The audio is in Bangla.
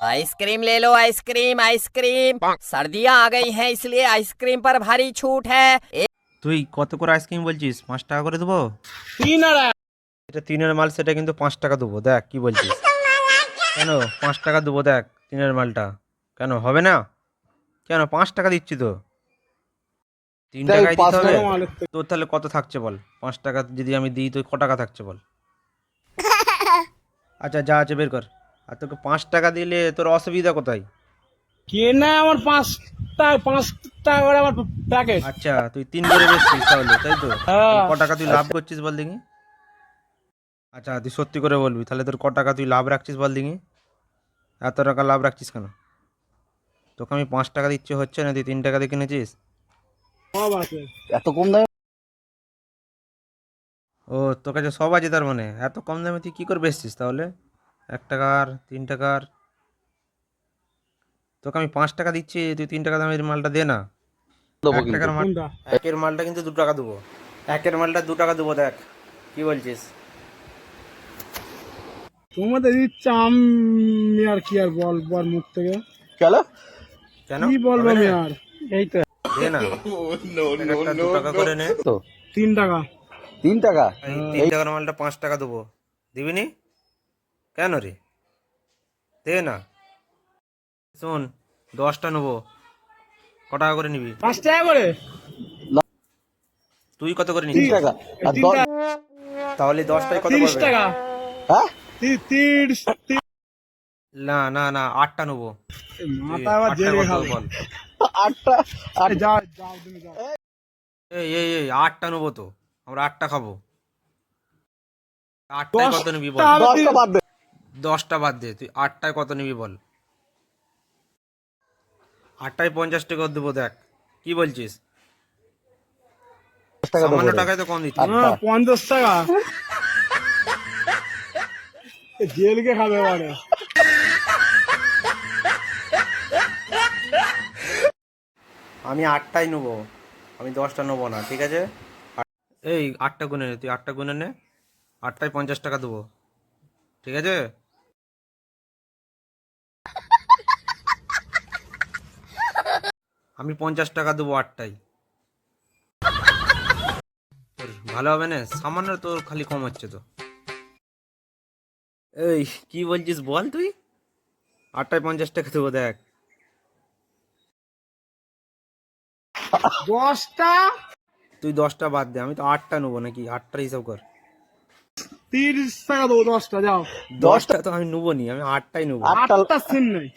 आइसक्रीम ले लो, आइसक्रीम आइसक्रीम। सर्दियाँ आ गई हैं इसलिए आइसक्रीम पर भारी छूट है। তুই কত করে আইসক্রিম বলছিস? 5 টাকা করে দেবো? তিন আর এটা তিনের মাল, সেটা কিন্তু 5 টাকা দেবো। দেখ কি বলছিস, কেন 5 টাকা দেবো? দেখ তিনের মালটা কেন হবে না? কেন 5 টাকা দিচ্ছি তো, 3 টাকায় দিতে হবে। তোর তাহলে কত থাকছে বল? 5 টাকা যদি আমি দিই তো ক টাকা থাকছে বল? আচ্ছা যা আছে বের কর। আর তোকে 5 টাকা দিলে তোর অসুবিধা কোথায়? কেনা আমার 5 টাকা করে আমার প্যাকেট। আচ্ছা তুই 3 করে বেচছিস তাহলে, তাই তো? তাহলে ক টাকা তুই লাভ করছিস বল দেখি? আচ্ছা তুই সত্যি করে বলবি, তাহলে তোর ক টাকা তুই লাভ রাখছিস বল দেখি? এত টাকা লাভ রাখছিস কেন? তোকে আমি 5 টাকা দিচ্ছি, হচ্ছে না? তুই 3 টাকা দিয়ে কিনেছিস। সব আছে। এত কম দামে? ও তোর কাছে সব আছে তার মানে? এত কম দামে তুই কী করে বেচছিস তাহলে? 1 টাকার, 3 টাকার। তোকে আমি 5 টাকা দিচ্ছি, তুই 3 টাকা দামের মালটা দে না। দেবো 1 টাকার মাল, কোনটা? একের মালটা কিন্তু 2 টাকা দেবো। একের মালটা 2 টাকা দেবো। দেখ কি বলছিস? তোমাদের ইচ্ছা, আমি আর কি আর বল মুখ থেকে চলো। কেন কি বলবো হবে আমি না? আর। এই তো দে না, একটা 2 টাকা করে নে। তো 3 টাকা। 3 টাকা? এই 3 টাকার মালটা 5 টাকা দেবো, দিবি নি? কেন রে, দে না। শোন, 10টা নেবো, ক টাকা করে নিবি? 5 টাকা করে। তুই কত করে 3 নিবি? টাকা আর 3 টাকা। তাহলে 10টায় কত 30 পড়বে? টাকা। হ্যাঁ 30। না না না, 8টা নেবো। মাথা আবার 8টায় জেলে কত খাবো। বল? 8টা? যাও যাও তুমি যাও। এই 8টা নেবো তো, আমরা 8টা খাবো। 8টায় কত নিবি বল? 10টা বাদ দে। 10টা বাদ দে, তুই 8টায় কত নিবি বল? 8টায় 50 টাকা দেবো। দেখ কি বলছিস? 10 টাকা সামান্য দেবো। টাকায় তো কম দিচ্ছি। হ্যাঁ 50 টাকা। জেলকে খাবে এবারে। আমি 8টাই নেবো, আমি 10টা নেবো না, ঠিক আছে? এই 8টা গুনে নে, তুই 8টা গুনে নে। 8টায় 50 টাকা দেবো, ঠিক আছে? আমি 50 টাকা দেবো 8টায়। ভালো হবে না? সামান্য তোর খালি কম হচ্ছে তো। এই কি বলছিস বল তুই? 8টায় 50 টাকা দেবো। দেখ 10টা। তুই 10টা বাদ দে, আমি তো 8টা নেবো নাকি? 8টার হিসাব কর। 30 টাকা দেবো 10টা, যাও। 10টা তো আমি নেবো নি, আমি 8টাই নেবো। 8টা আটটা সিন নেই।